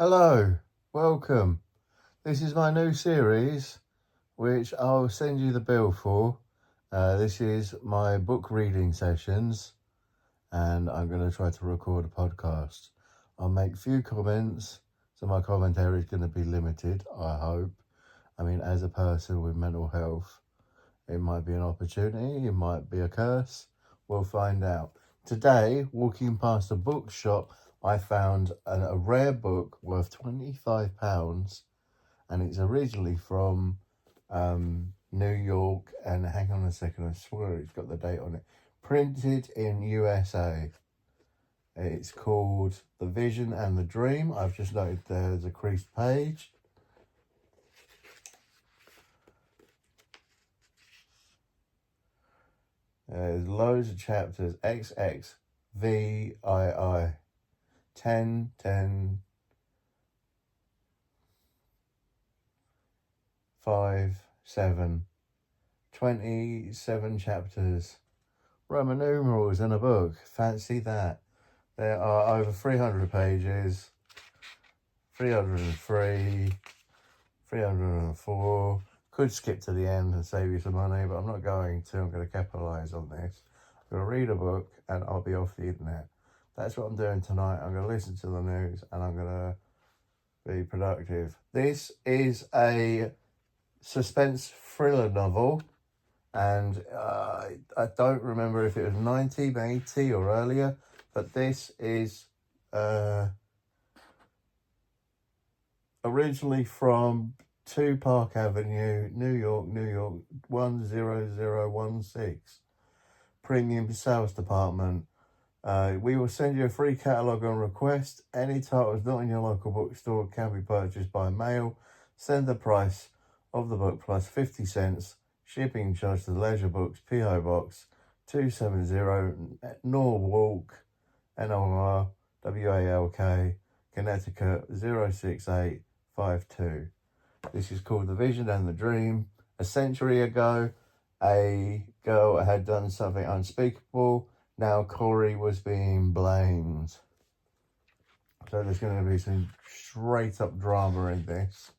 Hello, welcome. This is my new series, which I'll send you the bill for. This is my book reading sessions, and I'm going to try to record a podcast. I'll make few comments, so my commentary is going to be limited, I hope. I mean, as a person with mental health, it might be an opportunity, it might be a curse. We'll find out. Today, walking past a bookshop, I found a rare book worth £25, and it's originally from New York. And hang on a second, I swear it's got the date on it. Printed in USA. It's called The Vision and the Dream. I've just noted there's a creased page. There's loads of chapters. XXVII. 10, 10, 5, 7, 27 chapters. Roman numerals in a book. Fancy that. There are over 300 pages. 303, 304. Could skip to the end and save you some money, but I'm not going to. I'm going to capitalise on this. I'm going to read a book and I'll be off the internet. That's what I'm doing tonight. I'm going to listen to the news and I'm going to be productive. This is a suspense thriller novel, and I don't remember if it was 1980 or earlier, but this is originally from 2 Park Avenue, New York, 10016. Premium Sales Department. We will send you a free catalogue on request. Any titles not in your local bookstore can be purchased by mail. Send the price of the book plus 50 cents. Shipping charge to the Leisure Books, P.O. Box 270, Norwalk, Norwalk, Connecticut 06852. This is called The Vision and the Dream. A century ago, a girl had done something unspeakable. Now Corey was being blamed. So there's going to be some straight up drama in this.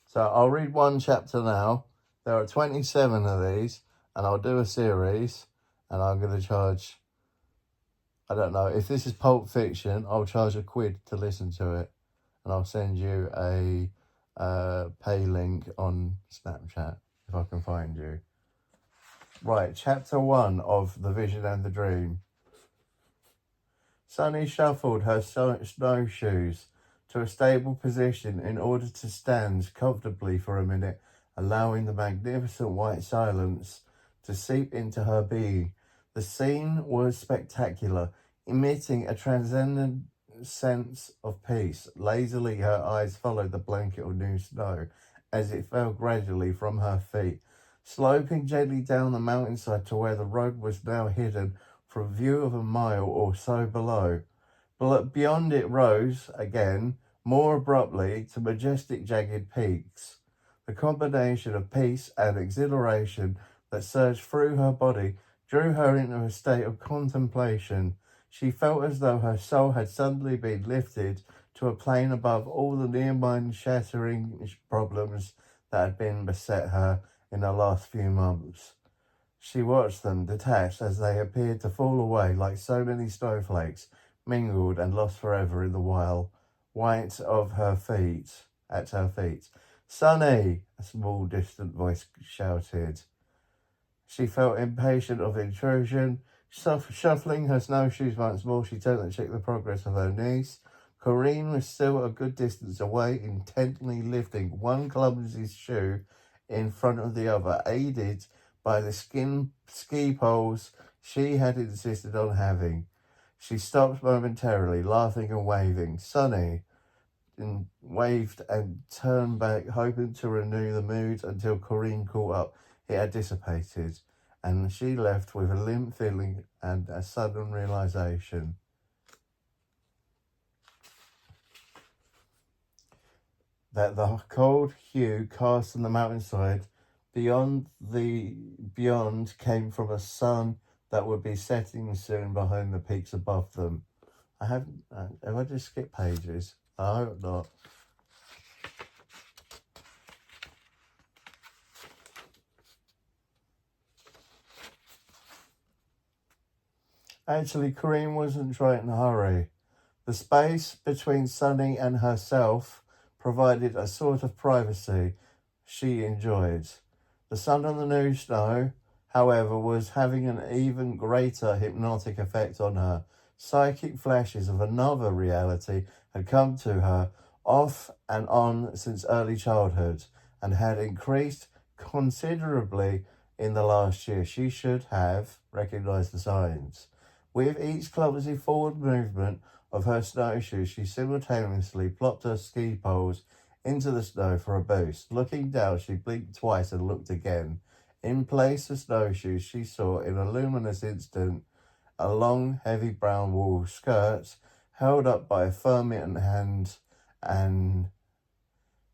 So I'll read one chapter now. There are 27 of these, and I'll do a series, and I'm going to charge, I don't know, if this is Pulp Fiction, I'll charge £1 to listen to it, and I'll send you a pay link on Snapchat if I can find you. Right, chapter 1 of The Vision and the Dream. Sunny shuffled her snowshoes to a stable position in order to stand comfortably for a minute, allowing the magnificent white silence to seep into her being. The scene was spectacular, emitting a transcendent sense of peace. Lazily, her eyes followed the blanket of new snow as it fell gradually from her feet, sloping gently down the mountainside to where the road was now hidden from view of a mile or so below. But beyond it rose, again, more abruptly, to majestic jagged peaks. The combination of peace and exhilaration that surged through her body drew her into a state of contemplation. She felt as though her soul had suddenly been lifted to a plane above all the near mind-shattering problems that had been beset her in the last few months. She watched them, detached as they appeared to fall away like so many snowflakes, mingled and lost forever in the white of her feet, at her feet. "Sonny!" a small distant voice shouted. She felt impatient of intrusion. Shuffling her snowshoes once more, she turned to check the progress of her niece. Corinne was still a good distance away, intently lifting one clumsy shoe in front of the other, aided by the ski poles she had insisted on having. She stopped momentarily, laughing and waving. Sonny waved and turned back, hoping to renew the mood until Corinne caught up. It had dissipated, and she left with a limp feeling and a sudden realization. That the cold hue cast on the mountainside beyond came from a sun that would be setting soon behind the peaks above them. I haven't. Have I just skipped pages? I hope not. Actually, Corinne wasn't trying to hurry. The space between Sunny and herself provided a sort of privacy she enjoyed. The sun on the new snow, however, was having an even greater hypnotic effect on her. Psychic flashes of another reality had come to her off and on since early childhood and had increased considerably in the last year. She should have recognized the signs. With each clumsy forward movement of her snowshoes, she simultaneously plopped her ski poles into the snow for a boost. Looking down, she blinked twice and looked again. In place of snowshoes, she saw in a luminous instant a long, heavy brown wool skirt held up by a firm hand and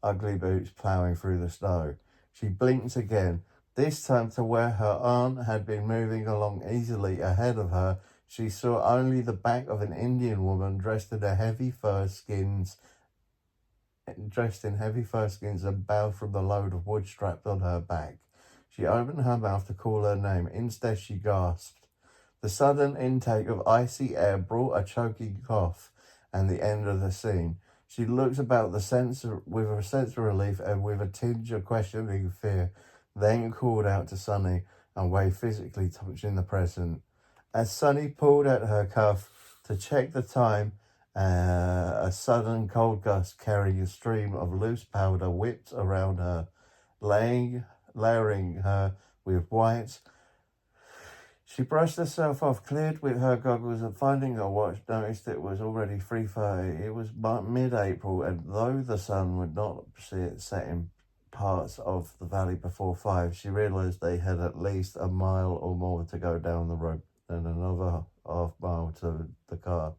ugly boots ploughing through the snow. She blinked again, this time to where her aunt had been moving along easily ahead of her. She saw only the back of an Indian woman dressed in heavy fur skins and bowed from the load of wood strapped on her back. She opened her mouth to call her name. Instead, she gasped. The sudden intake of icy air brought a choking cough and the end of the scene. She looked about with a sense of relief and with a tinge of questioning fear, then called out to Sunny and way physically touching the present. As Sunny pulled at her cuff to check the time, a sudden cold gust carrying a stream of loose powder whipped around her, layering her with white. She brushed herself off, cleared with her goggles, and finding her watch, noticed it was already 3:30. It was mid-April, and though the sun would not set in parts of the valley before 5, she realised they had at least a mile or more to go down the road and another half mile to the car.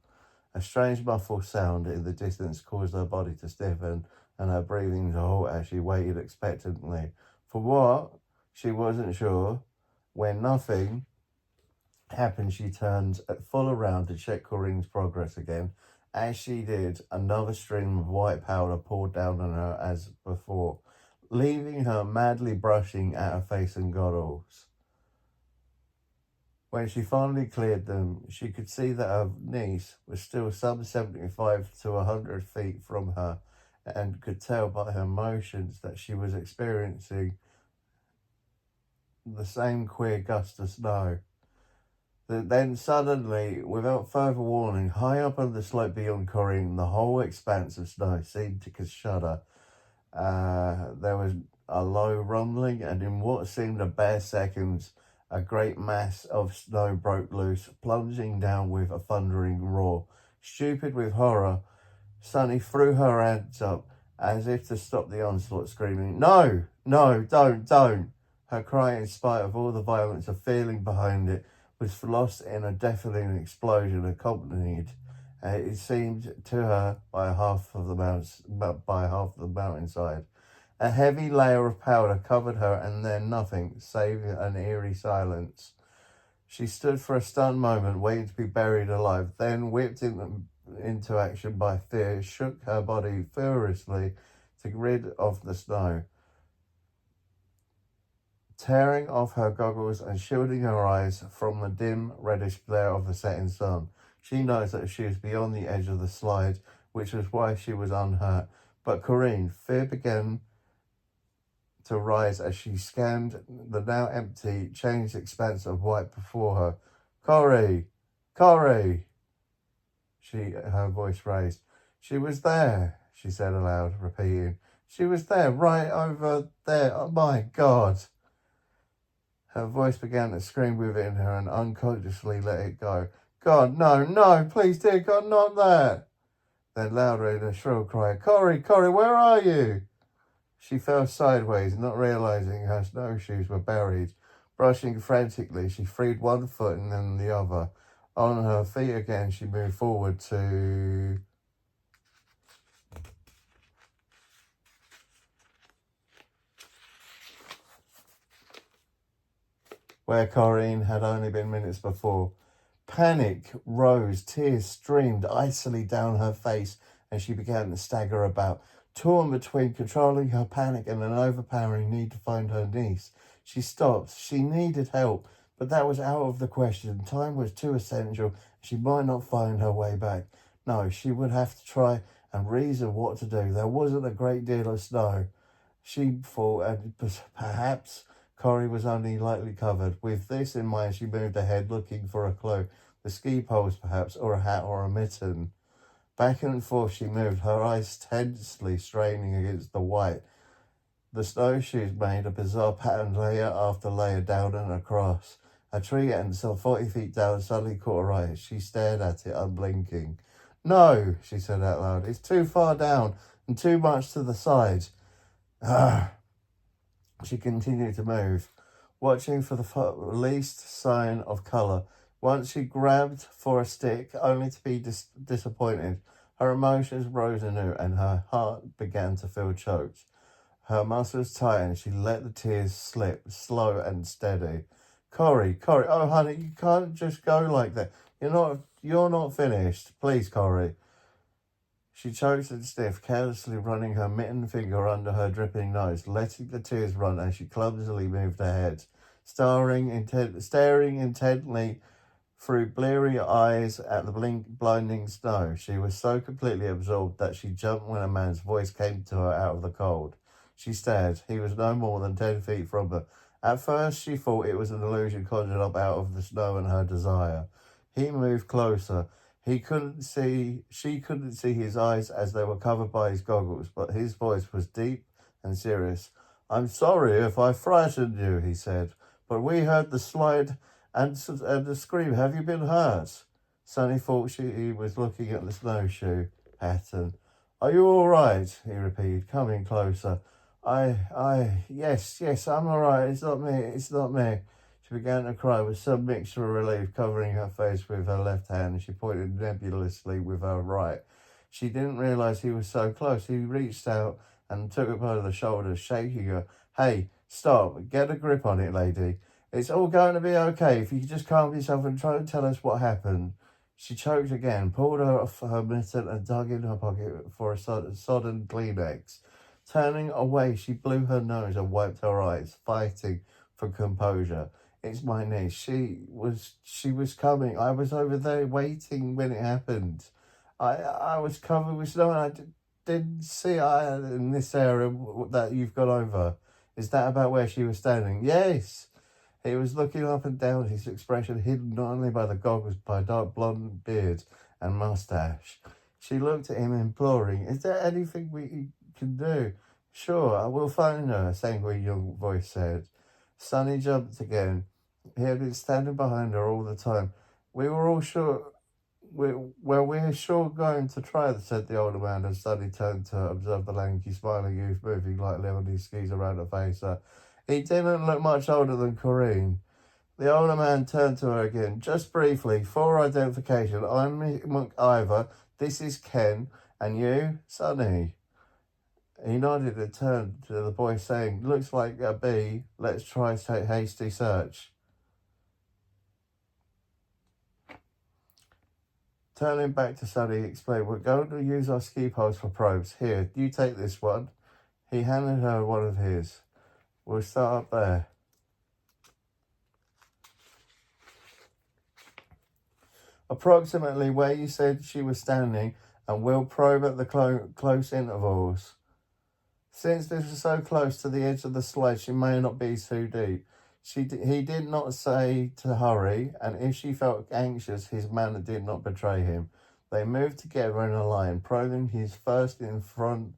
A strange muffled sound in the distance caused her body to stiffen and her breathing to halt as she waited expectantly. For what? She wasn't sure. When nothing happened, she turned full around to check Corinne's progress again. As she did, another stream of white powder poured down on her as before, leaving her madly brushing at her face and goggles. When she finally cleared them, she could see that her niece was still some 75 to 100 feet from her and could tell by her motions that she was experiencing the same queer gust of snow. Then suddenly, without further warning, high up on the slope beyond Corinne, the whole expanse of snow seemed to shudder. There was a low rumbling, and in what seemed a bare seconds, a great mass of snow broke loose, plunging down with a thundering roar. Stupid with horror, Sunny threw her hands up as if to stop the onslaught, screaming, "No, no, don't." Her cry, in spite of all the violence of feeling behind it, was lost in a deafening explosion accompanied, it seemed to her, by half of the mountainside. A heavy layer of powder covered her, and then nothing, save an eerie silence. She stood for a stunned moment, waiting to be buried alive, then, whipped into action by fear, shook her body furiously to get rid of the snow, tearing off her goggles and shielding her eyes from the dim reddish glare of the setting sun. She knows that she was beyond the edge of the slide, which was why she was unhurt. But Corinne, fear began to rise as she scanned the now empty, changed expanse of white before her. Corrie! Her voice raised. She was there, she said aloud, repeating. She was there, right over there. Oh my God. Her voice began to scream within her and unconsciously let it go. God, no, please, dear God, not that. Then louder in a shrill cry, Corrie, where are you? She fell sideways, not realizing her snowshoes were buried. Brushing frantically, she freed one foot and then the other. On her feet again, she moved forward to where Corinne had only been minutes before. Panic rose, tears streamed icily down her face, and she began to stagger about, torn between controlling her panic and an overpowering need to find her niece. She stopped. She needed help, but that was out of the question. Time was too essential. She might not find her way back. No, she would have to try and reason what to do. There wasn't a great deal of snow, she thought, and perhaps Corrie was only lightly covered. With this in mind, she moved ahead, looking for a clue. The ski poles, perhaps, or a hat or a mitten. Back and forth she moved, her eyes tensely straining against the white. The snowshoes made a bizarre pattern layer after layer down and across. A tree end some 40 feet down suddenly caught her eye. She stared at it, unblinking. No, she said out loud. It's too far down and too much to the side. She continued to move, watching for the least sign of colour. Once she grabbed for a stick, only to be disappointed. Her emotions rose anew, and her heart began to feel choked. Her muscles tightened. She let the tears slip, slow and steady. Corrie, oh honey, you can't just go like that. You're not finished. Please, Corrie. She choked and sniffed, carelessly running her mittened finger under her dripping nose, letting the tears run as she clumsily moved ahead, staring intently through bleary eyes at the blinding snow. She was so completely absorbed that she jumped when a man's voice came to her out of the cold. She stared. He was no more than 10 feet from her. At first she thought it was an illusion conjured up out of the snow and her desire. He moved closer. She couldn't see his eyes as they were covered by his goggles, but his voice was deep and serious. I'm sorry if I frightened you, he said, but we heard the slide and the scream. Have you been hurt? Sonny thought he was looking at the snowshoe pattern. Are you all right? He repeated, coming closer. Yes, I'm all right. It's not me. She began to cry with some mixture of relief, covering her face with her left hand, and she pointed nebulously with her right. She didn't realize he was so close. He reached out and took her by the shoulders, shaking her. Hey, stop. Get a grip on it, lady. It's all going to be okay if you just calm yourself and try to tell us what happened. She choked again, pulled her off her mitten and dug in her pocket for a sodden Kleenex. Turning away, she blew her nose and wiped her eyes, fighting for composure. It's my niece. She was coming. I was over there waiting when it happened. I was covered with snow and I didn't see in this area that you've gone over. Is that about where she was standing? Yes. He was looking up and down, his expression hidden not only by the goggles, by a dark blonde beard and mustache. She looked at him imploring. Is there anything we can do? Sure, I will find her, a sanguine young voice said. Sonny jumped again. He had been standing behind her all the time. We're sure going to try, said the older man, as Sonny turned to observe the lanky, smiling youth moving lightly on his skis around her face. He didn't look much older than Corinne. The older man turned to her again. Just briefly, for identification, I'm McIver, this is Ken, and you, Sonny. He nodded and turned to the boy, saying, looks like a bee. Let's try a hasty search. Turning back to Sonny, he explained, we're going to use our ski poles for probes. Here, you take this one. He handed her one of his. We'll start up there. Approximately where you said she was standing, and we'll probe at the close intervals. Since this was so close to the edge of the slide, she may not be too deep. He did not say to hurry, and if she felt anxious, his manner did not betray him. They moved together in a line, probing his first in front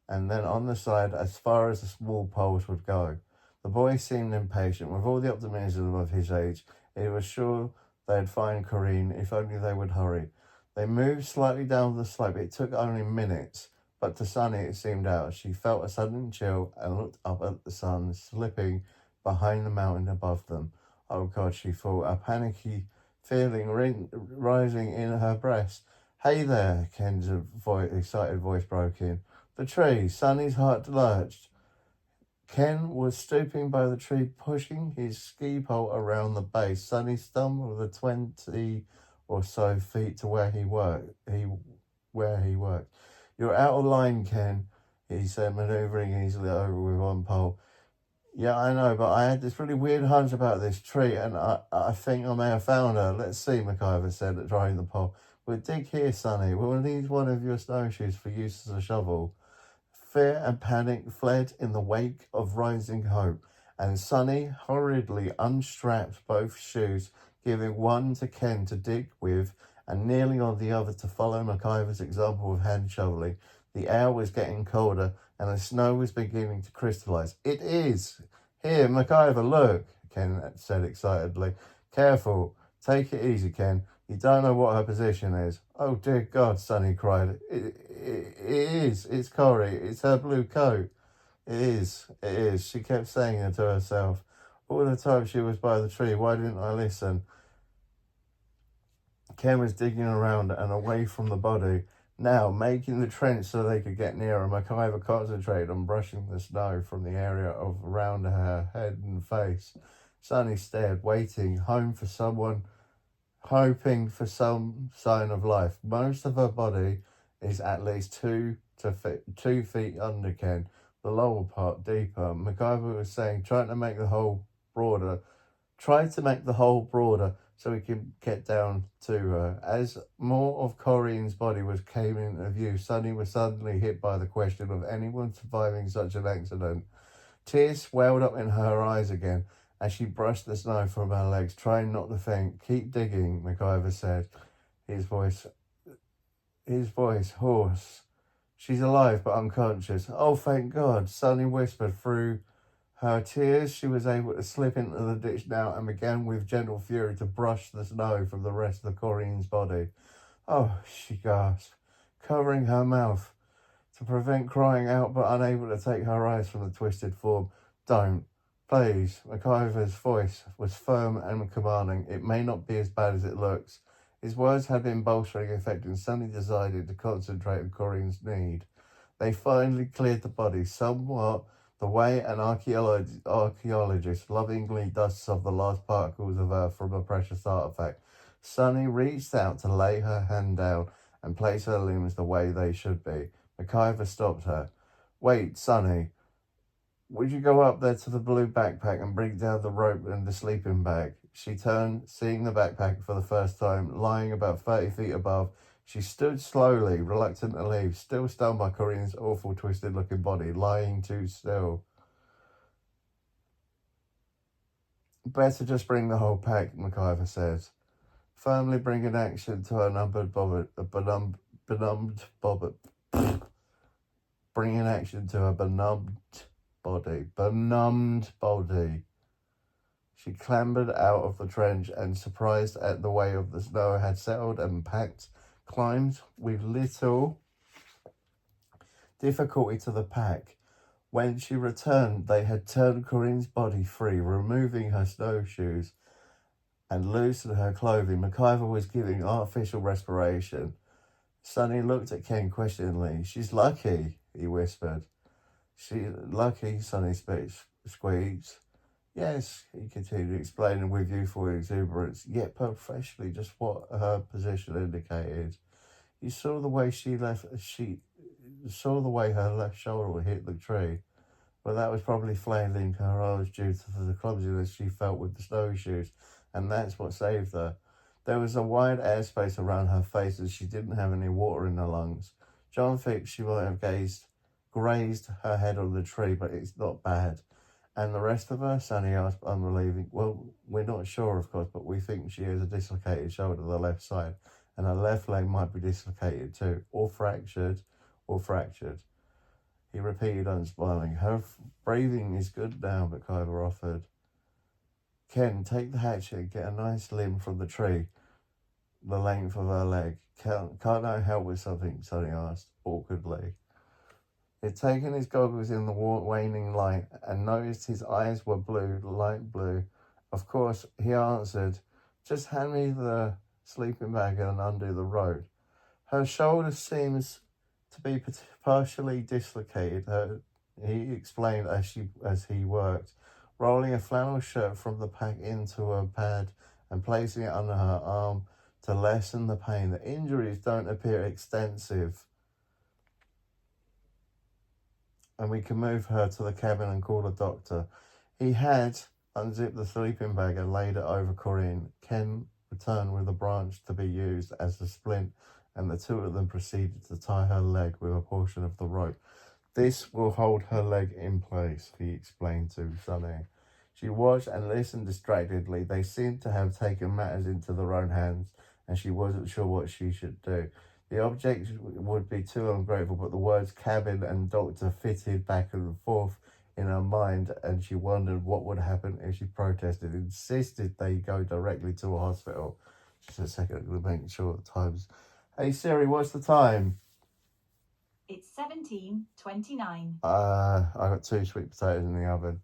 and then on the side as far as the small poles would go. The boy seemed impatient. With all the optimism of his age, he was sure they'd find Corinne if only they would hurry. They moved slightly down the slope. It took only minutes, but to Sonny it seemed hours. She felt a sudden chill and looked up at the sun slipping behind the mountain above them. Oh God, she thought, a panicky feeling rising in her breast. Hey there, Ken's excited voice broke in. The tree. Sonny's heart lurched. Ken was stooping by the tree, pushing his ski pole around the base. Sonny stumbled the 20 or so feet to where he worked. You're out of line, Ken, he said, maneuvering easily over with one pole. Yeah, I know, but I had this really weird hunch about this tree, and I think I may have found her. Let's see, McIver said, drying the pole. We'll dig here, Sonny. We'll need one of your snowshoes for use as a shovel. Fear and panic fled in the wake of rising hope, and Sonny hurriedly unstrapped both shoes, giving one to Ken to dig with, and kneeling on the other to follow McIver's example of hand shoveling. The air was getting colder, and the snow was beginning to crystallize. It is! Here, McIver, look, Ken said excitedly. Careful. Take it easy, Ken. You don't know what her position is. Oh, dear God, Sonny cried. It is. It's Corrie. It's her blue coat. It is. It is. She kept saying it to herself. All the time she was by the tree. Why didn't I listen? Ken was digging around and away from the body. Now, making the trench so they could get nearer, McIver concentrated on brushing the snow from the area of around her head and face. Sonny stared, waiting, hoping for some sign of life. Most of her body is at least 2 feet under Ken, the lower part deeper. McIver was saying, try to make the hole broader so we can get down to her. As more of Corinne's body came into view, Sonny was suddenly hit by the question of anyone surviving such an accident. Tears swelled up in her eyes again as she brushed the snow from her legs, trying not to think. Keep digging, McIver said, his voice hoarse. She's alive but unconscious. Oh, thank God, Sonny whispered through her tears. She was able to slip into the ditch now and began with gentle fury to brush the snow from the rest of Corinne's body. Oh, she gasped, covering her mouth to prevent crying out but unable to take her eyes from the twisted form. Don't. Please. McIver's voice was firm and commanding. It may not be as bad as it looks. His words had been bolstering effect, and Sonny decided to concentrate on Corinne's need. They finally cleared the body somewhat the way an archaeologist lovingly dusts off the last particles of earth from a precious artifact. Sonny reached out to lay her hand down and place her limbs the way they should be. McIver stopped her. Wait, Sonny. Would you go up there to the blue backpack and bring down the rope and the sleeping bag? She turned, seeing the backpack for the first time, lying about 30 feet above. She stood slowly, reluctant to leave, still stunned by Corinne's awful, twisted-looking body, lying too still. Better just bring the whole pack, McIver said, firmly bringing action to her benumbed body. She clambered out of the trench and, surprised at the way of the snow had settled and packed, climbed with little difficulty to the pack. When she returned, they had turned Corinne's body free, removing her snowshoes and loosened her clothing. McIver was giving artificial respiration. Sonny looked at Ken questioningly. She's lucky, he whispered. She's lucky, Sonny squeaked. Yes, he continued, explaining with youthful exuberance, yet professionally just what her position indicated. You saw the way her left shoulder hit the tree, but that was probably flailing her arms due to the clumsiness she felt with the snowshoes, and that's what saved her. There was a wide airspace around her face and she didn't have any water in her lungs. John thinks she might have grazed her head on the tree, but it's not bad. And the rest of her? Sonny asked, unbelieving. Well, we're not sure, of course, but we think she has a dislocated shoulder to the left side, and her left leg might be dislocated too, or fractured. He repeated, unsmiling. Her breathing is good now, McIver offered. Ken, take the hatchet and get a nice limb from the tree, the length of her leg. Can't I help with something? Sonny asked, awkwardly. He'd taken his goggles in the waning light and noticed his eyes were blue, light blue. Of course, he answered, just hand me the sleeping bag and undo the rope. Her shoulder seems to be partially dislocated. Her he explained as he worked, rolling a flannel shirt from the pack into a pad and placing it under her arm to lessen the pain. The injuries don't appear extensive, and we can move her to the cabin and call a doctor. He had unzipped the sleeping bag and laid it over Corinne. Ken returned with a branch to be used as a splint, and the two of them proceeded to tie her leg with a portion of the rope. This will hold her leg in place, he explained to Sonny. She watched and listened distractedly. They seemed to have taken matters into their own hands, and she wasn't sure what she should do. The object would be too ungrateful, but the words cabin and doctor fitted back and forth in her mind, and she wondered what would happen if she protested, insisted they go directly to a hospital. Just a second, I'm going to make sure the time's... Hey Siri, what's the time? It's 17:29. I got 2 sweet potatoes in the oven.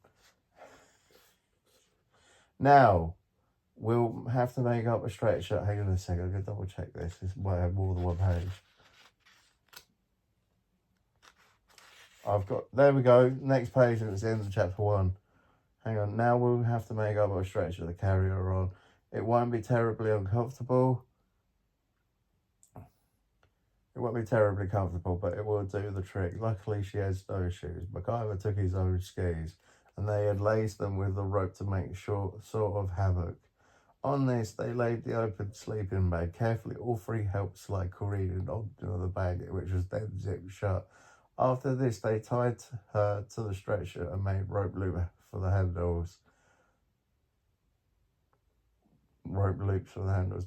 Now, we'll have to make up a straight shot. Hang on a second, I'm going to double check this. This might have more than one page. There we go, next page, and it's the end of chapter 1. Hang on, now we'll have to make up a stretcher to carry her on. It won't be terribly uncomfortable. It won't be terribly comfortable, but it will do the trick. Luckily, she had snowshoes. MacGyver took his own skis, and they had laced them with the rope to make sort of havoc. On this, they laid the open sleeping bag carefully. All three helped slide Corinne into the bag, which was then zipped shut. After this, they tied her to the stretcher and made rope loops for the handles.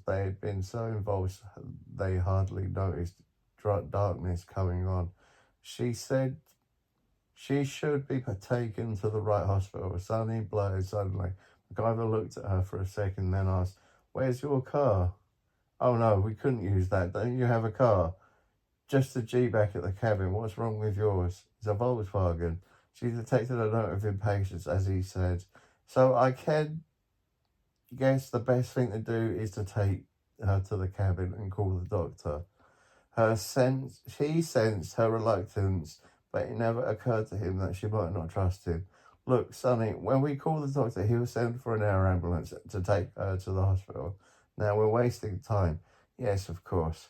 They had been so involved they hardly noticed darkness coming on. She said she should be taken to the right hospital. Sonny blurted suddenly. MacGyver looked at her for a second, then asked, "Where's your car?" "Oh no, we couldn't use that. Don't you have a car?" "Just the G back at the cabin. What's wrong with yours?" "It's a Volkswagen." She detected a note of impatience as he said, "So I can guess the best thing to do is to take her to the cabin and call the doctor." He sensed her reluctance, but it never occurred to him that she might not trust him. "Look, Sonny, when we call the doctor, he'll send for an air ambulance to take her to the hospital. Now we're wasting time." "Yes, of course,"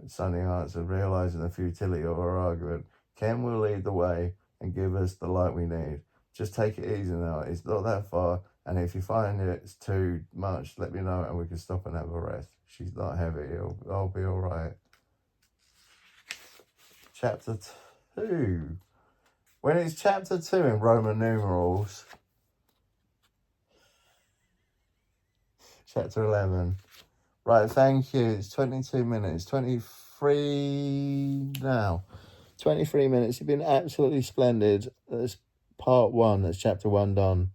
Sonny answered, realizing the futility of her argument. "Ken will lead the way and give us the light we need. Just take it easy now. It's not that far, and if you find it's too much, let me know and we can stop and have a rest. She's not heavy. I'll be all right." Chapter 2. When it's chapter 2 in Roman numerals, chapter 11. Right, thank you. It's 22 minutes. 23 now. 23 minutes. You've been absolutely splendid. That's part 1. That's chapter 1 done.